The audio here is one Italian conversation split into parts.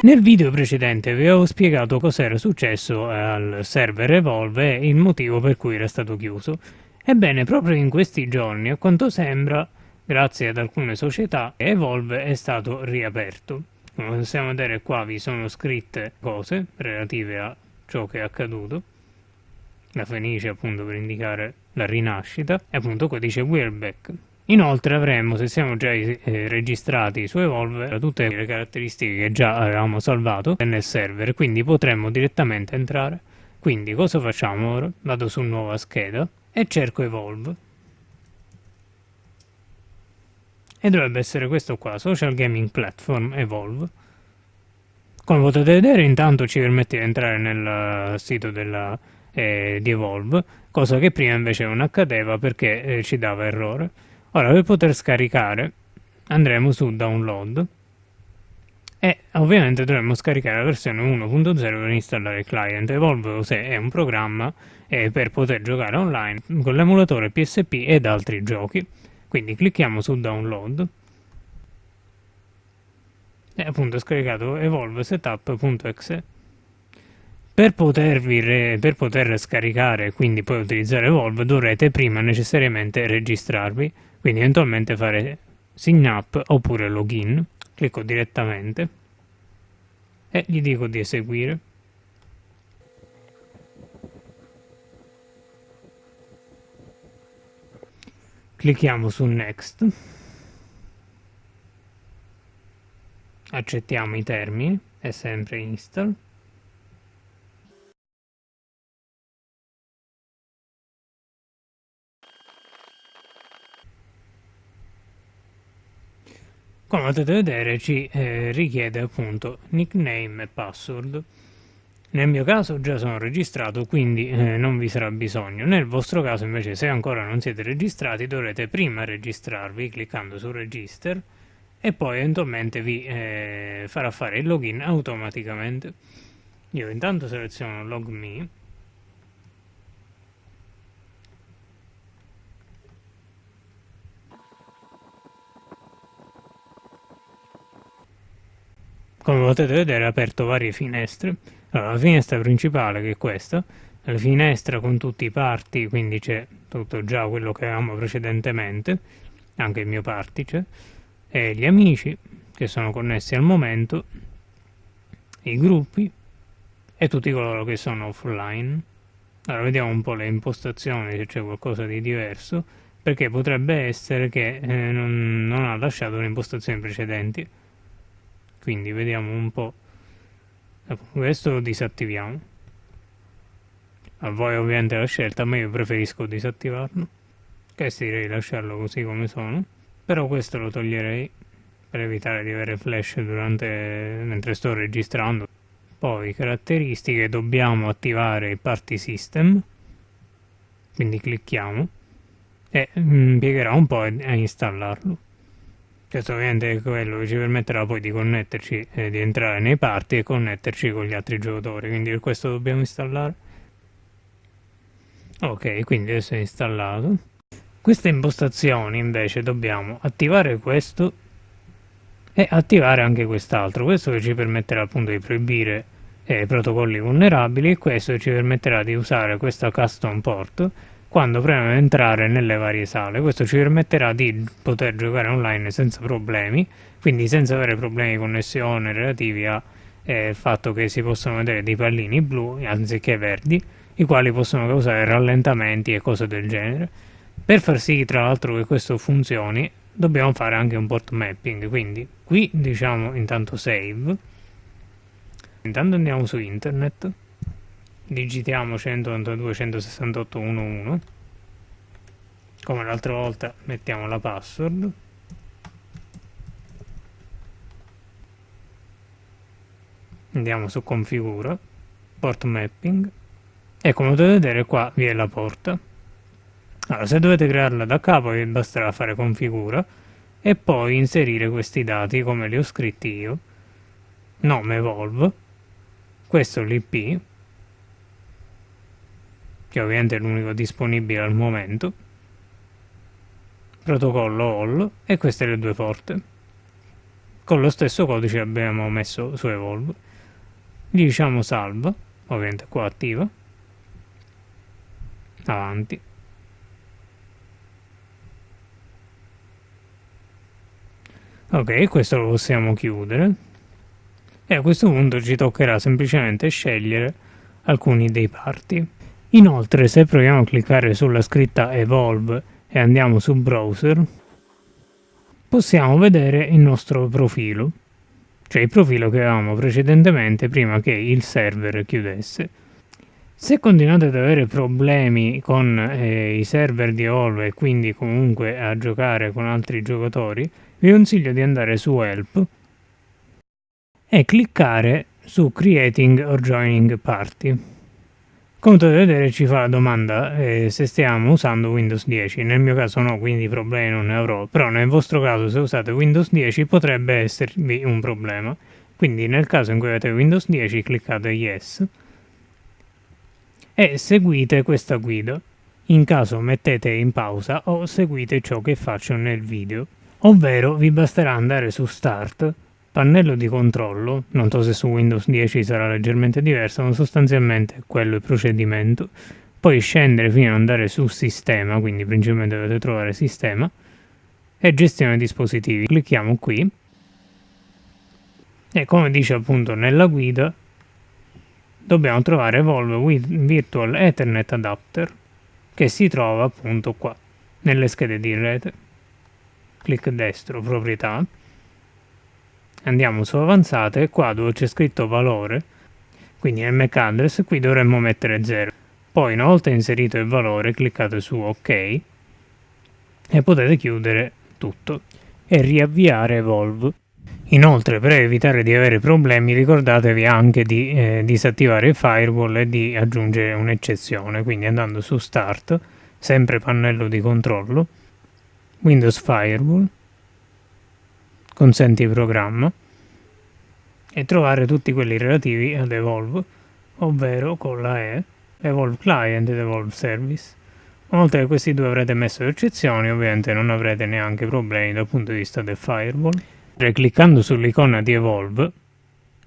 Nel video precedente vi avevo spiegato cos'era successo al server Evolve e il motivo per cui era stato chiuso. Ebbene, proprio in questi giorni, a quanto sembra, grazie ad alcune società, Evolve è stato riaperto. Come possiamo vedere qua vi sono scritte cose relative a ciò che è accaduto. La fenice appunto per indicare la rinascita e appunto qua dice We're back. Inoltre avremo, se siamo già registrati su Evolve, tutte le caratteristiche che già avevamo salvato nel server, quindi potremmo direttamente entrare. Quindi cosa facciamo ora? Vado su nuova scheda e cerco Evolve. E dovrebbe essere questo qua, Social Gaming Platform Evolve. Come potete vedere intanto ci permette di entrare nel sito di Evolve, cosa che prima invece non accadeva perché ci dava errore. Ora per poter scaricare andremo su Download e ovviamente dovremo scaricare la versione 1.0 per installare il client. Evolve OS è un programma per poter giocare online con l'emulatore PSP ed altri giochi. Quindi clicchiamo su Download e appunto ho scaricato Evolve Setup.exe. Per poter scaricare, quindi poi utilizzare Evolve, dovrete prima necessariamente registrarvi, quindi eventualmente fare sign up oppure login. Clicco direttamente e gli dico di eseguire. Clicchiamo su Next. Accettiamo i termini, è sempre install. Come potete vedere ci richiede appunto nickname e password. Nel mio caso già sono registrato, quindi non vi sarà bisogno. Nel vostro caso invece, se ancora non siete registrati, dovrete prima registrarvi cliccando su Register e poi eventualmente vi farà fare il login automaticamente. Io intanto seleziono LogMe. Come potete vedere ha aperto varie finestre. Allora, la finestra principale che è questa, la finestra con tutti i party, quindi c'è tutto già quello che avevamo precedentemente, anche il mio party c'è, e gli amici che sono connessi al momento, i gruppi e tutti coloro che sono offline. Allora vediamo un po' le impostazioni se c'è qualcosa di diverso, perché potrebbe essere che non ha lasciato le impostazioni precedenti. Quindi vediamo un po'. Questo lo disattiviamo. A voi ovviamente la scelta, ma io preferisco disattivarlo. Questo direi di lasciarlo così come sono. Però questo lo toglierei per evitare di avere flash mentre sto registrando. Poi caratteristiche, dobbiamo attivare il party system. Quindi clicchiamo e impiegherà un po' a installarlo. Questo ovviamente è quello che ci permetterà poi di connetterci, di entrare nei party e connetterci con gli altri giocatori, quindi per questo dobbiamo installare. Ok, quindi adesso è installato. Queste impostazioni invece dobbiamo attivare questo e attivare anche quest'altro, questo che ci permetterà appunto di proibire protocolli vulnerabili e questo ci permetterà di usare questa custom port quando proviamo ad entrare nelle varie sale. Questo ci permetterà di poter giocare online senza problemi, quindi senza avere problemi di connessione relativi al fatto che si possono vedere dei pallini blu anziché verdi, i quali possono causare rallentamenti e cose del genere. Per far sì tra l'altro che questo funzioni dobbiamo fare anche un port mapping, quindi qui diciamo intanto save, intanto andiamo su internet, digitiamo 192.168.1.1, come l'altra volta mettiamo la password, andiamo su configura, port mapping e come potete vedere qua vi è la porta. Allora, se dovete crearla da capo vi basterà fare configura e poi inserire questi dati come li ho scritti io, nome Evolve, questo è l'IP, che ovviamente è l'unico disponibile al momento, protocollo all e queste le due porte. con lo stesso codice che abbiamo messo su Evolve. Gli diciamo salva, ovviamente qua attiva, avanti. Ok, questo lo possiamo chiudere e a questo punto ci toccherà semplicemente scegliere alcuni dei parti. Inoltre, se proviamo a cliccare sulla scritta Evolve e andiamo su Browser, possiamo vedere il nostro profilo, cioè il profilo che avevamo precedentemente prima che il server chiudesse. Se continuate ad avere problemi con i server di Evolve e quindi comunque a giocare con altri giocatori, vi consiglio di andare su Help e cliccare su Creating or Joining Party. Come potete vedere ci fa la domanda se stiamo usando Windows 10, nel mio caso no, quindi problemi non ne avrò, però nel vostro caso se usate Windows 10 potrebbe esservi un problema, quindi nel caso in cui avete Windows 10 cliccate Yes e seguite questa guida, in caso mettete in pausa o seguite ciò che faccio nel video, ovvero vi basterà andare su Start, pannello di controllo, non so se su Windows 10 sarà leggermente diverso, ma sostanzialmente quello è il procedimento, poi scendere fino ad andare su Sistema, quindi principalmente dovete trovare Sistema, e Gestione dispositivi, clicchiamo qui, e come dice appunto nella guida, dobbiamo trovare Evolve Virtual Ethernet Adapter, che si trova appunto qua, nelle schede di rete. Clic destro, proprietà, andiamo su avanzate e qua dove c'è scritto valore, quindi nel MAC address qui dovremmo mettere 0. Poi una volta inserito il valore cliccate su OK e potete chiudere tutto e riavviare Evolve. Inoltre, per evitare di avere problemi, ricordatevi anche di disattivare il firewall e di aggiungere un'eccezione, quindi andando su Start, sempre pannello di controllo, Windows Firewall, consenti programma e trovare tutti quelli relativi ad Evolve, ovvero con la Evolve Client ed Evolve Service. Una volta che questi due avrete messo le eccezioni, ovviamente non avrete neanche problemi dal punto di vista del firewall. Cliccando sull'icona di Evolve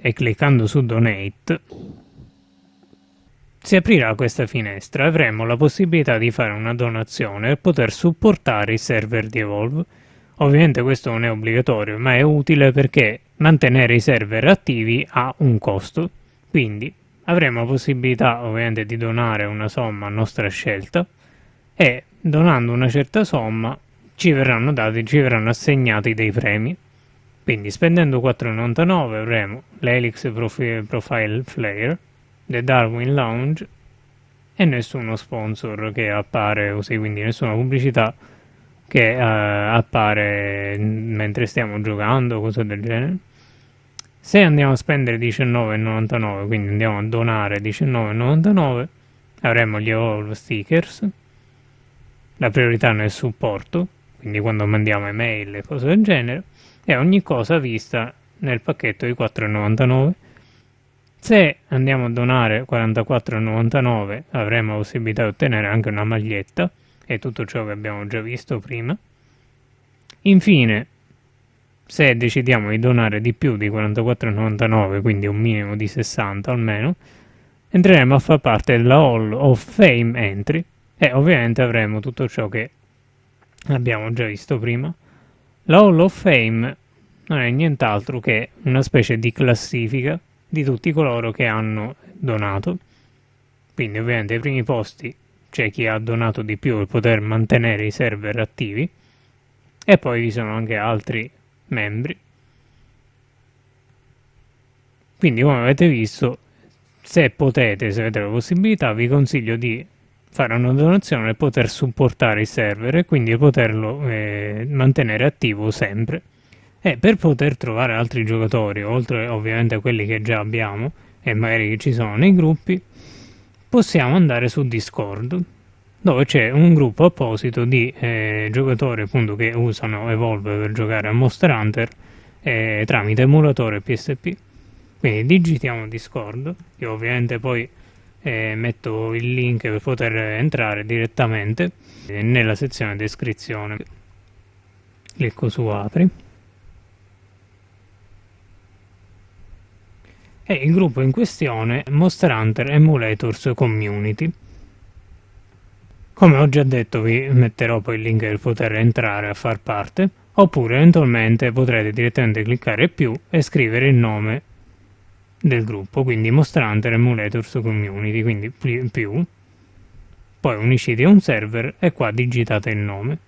e cliccando su Donate si aprirà questa finestra e avremo la possibilità di fare una donazione per poter supportare i server di Evolve. Ovviamente questo non è obbligatorio, ma è utile perché mantenere i server attivi ha un costo, quindi avremo la possibilità ovviamente di donare una somma a nostra scelta e donando una certa somma ci verranno assegnati dei premi. Quindi spendendo 4,99 avremo l'Helix Profile Flare, The Darwin Lounge e nessuno sponsor che appare così, quindi nessuna pubblicità che appare mentre stiamo giocando, cose del genere. Se andiamo a spendere 19,99, quindi andiamo a donare 19,99, avremo gli Evolve Stickers, la priorità nel supporto, quindi quando mandiamo email e cose del genere, e ogni cosa vista nel pacchetto di 4,99. Se andiamo a donare 44,99 avremo la possibilità di ottenere anche una maglietta e tutto ciò che abbiamo già visto prima. Infine, se decidiamo di donare di più di 44,99, quindi un minimo di 60 almeno, entreremo a far parte della Hall of Fame Entry e ovviamente avremo tutto ciò che abbiamo già visto prima. La Hall of Fame non è nient'altro che una specie di classifica di tutti coloro che hanno donato, quindi ovviamente ai primi posti c'è chi ha donato di più per poter mantenere i server attivi e poi vi sono anche altri membri. Quindi come avete visto, se potete, se avete la possibilità, vi consiglio di fare una donazione per poter supportare il server e quindi poterlo mantenere attivo sempre. E per poter trovare altri giocatori, oltre ovviamente a quelli che già abbiamo e magari che ci sono nei gruppi, possiamo andare su Discord, dove c'è un gruppo apposito di giocatori appunto che usano Evolve per giocare a Monster Hunter tramite emulatore PSP. Quindi digitiamo Discord, io ovviamente poi metto il link per poter entrare direttamente nella sezione descrizione. Clicco su apri. e il gruppo in questione è Monster Hunter Emulators Community. Come ho già detto, vi metterò poi il link per poter entrare a far parte, oppure eventualmente potrete direttamente cliccare più e scrivere il nome del gruppo, quindi Monster Hunter Emulators Community, quindi più, poi uniscite a un server e qua digitate il nome.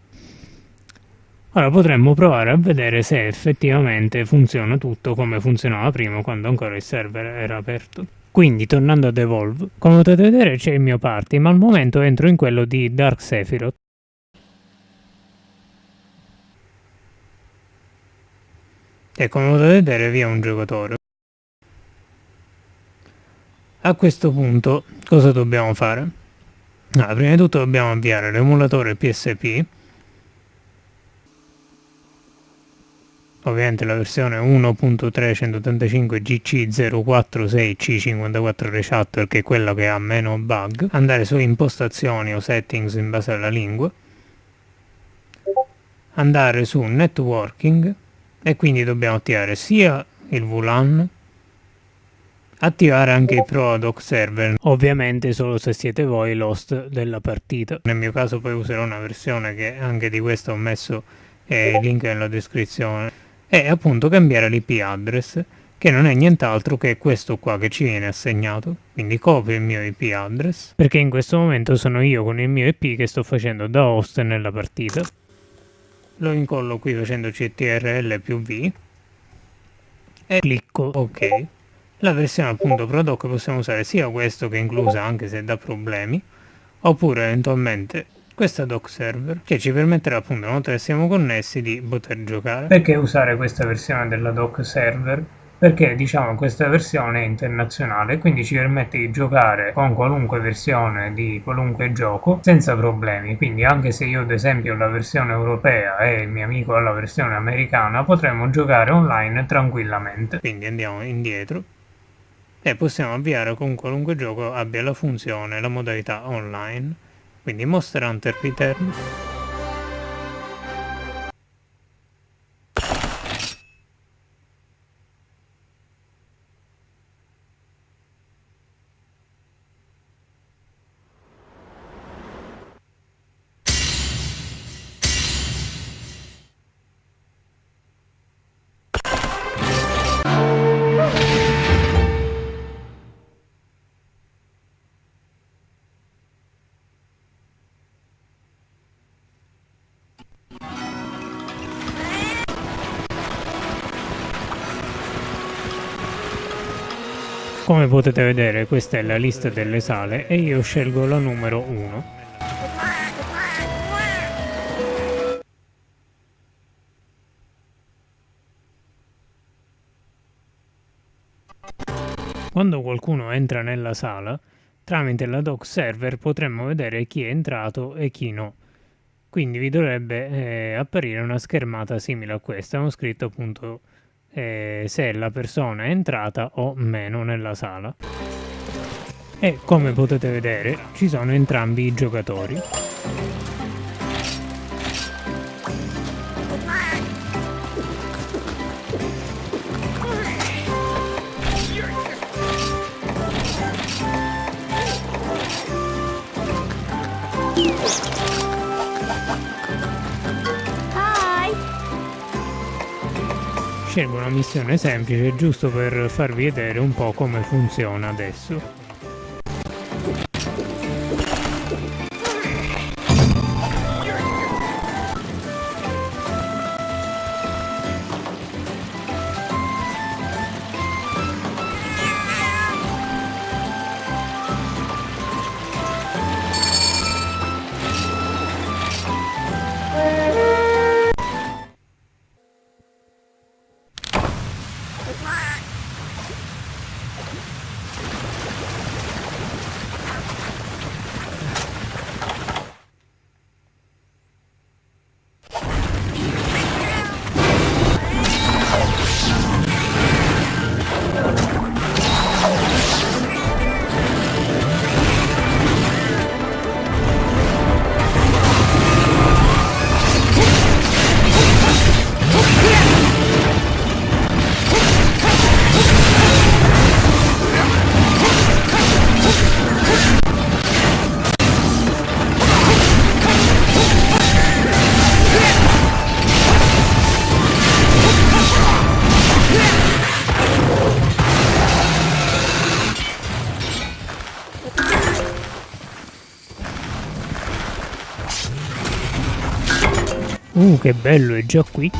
Ora potremmo provare a vedere se effettivamente funziona tutto come funzionava prima quando ancora il server era aperto. Quindi tornando ad Evolve, come potete vedere c'è il mio party, ma al momento entro in quello di Dark Sephiroth. E come potete vedere vi è un giocatore. A questo punto cosa dobbiamo fare? Allora, prima di tutto dobbiamo avviare l'emulatore PSP, ovviamente la versione 1.385GC046C54 Rechat, che è quella che ha meno bug, andare su impostazioni o settings in base alla lingua, andare su networking e quindi dobbiamo attivare sia il VLAN, attivare anche il Pro ad hoc server, ovviamente solo se siete voi l'host della partita. Nel mio caso poi userò una versione che anche di questa ho messo il link nella descrizione, e appunto cambiare l'IP address, che non è nient'altro che questo qua che ci viene assegnato. Quindi copio il mio IP address, perché in questo momento sono io con il mio IP che sto facendo da host nella partita. Lo incollo qui facendo CTRL più V e clicco OK. La versione appunto Prodoc possiamo usare sia questo che è inclusa anche se dà problemi, oppure eventualmente questa doc server, che ci permetterà appunto una volta che siamo connessi di poter giocare. Perché usare questa versione della doc server? Perché diciamo questa versione è internazionale, quindi ci permette di giocare con qualunque versione di qualunque gioco senza problemi. Quindi anche se io ad esempio ho la versione europea e il mio amico ha la versione americana, potremo giocare online tranquillamente. Quindi andiamo indietro e possiamo avviare con qualunque gioco abbia la funzione, la modalità online. Quindi Monster Hunter Return. Come potete vedere questa è la lista delle sale e io scelgo la numero 1. Quando qualcuno entra nella sala, tramite la doc server potremmo vedere chi è entrato e chi no. Quindi vi dovrebbe apparire una schermata simile a questa, con scritto appunto se la persona è entrata o meno nella sala. E come potete vedere ci sono entrambi i giocatori. Scelgo una missione semplice giusto per farvi vedere un po' come funziona adesso. Che bello, è già qui.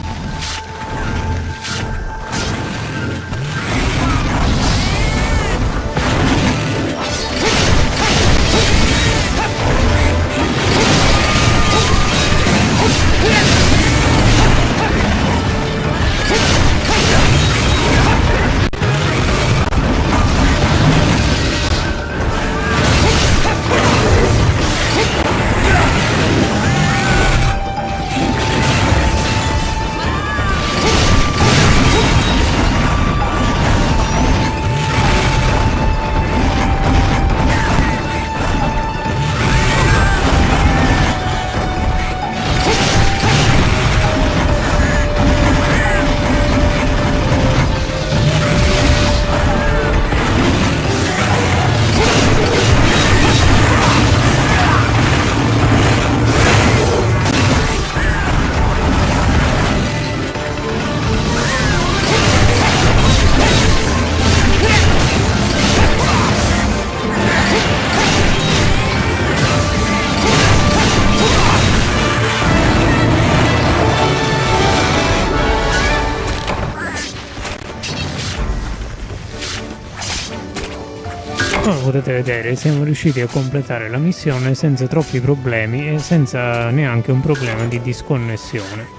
Come potete vedere siamo riusciti a completare la missione senza troppi problemi e senza neanche un problema di disconnessione.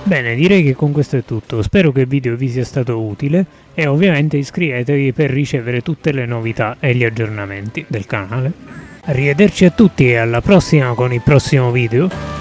Bene, direi che con questo è tutto, spero che il video vi sia stato utile e ovviamente iscrivetevi per ricevere tutte le novità e gli aggiornamenti del canale. Arrivederci a tutti e alla prossima con il prossimo video.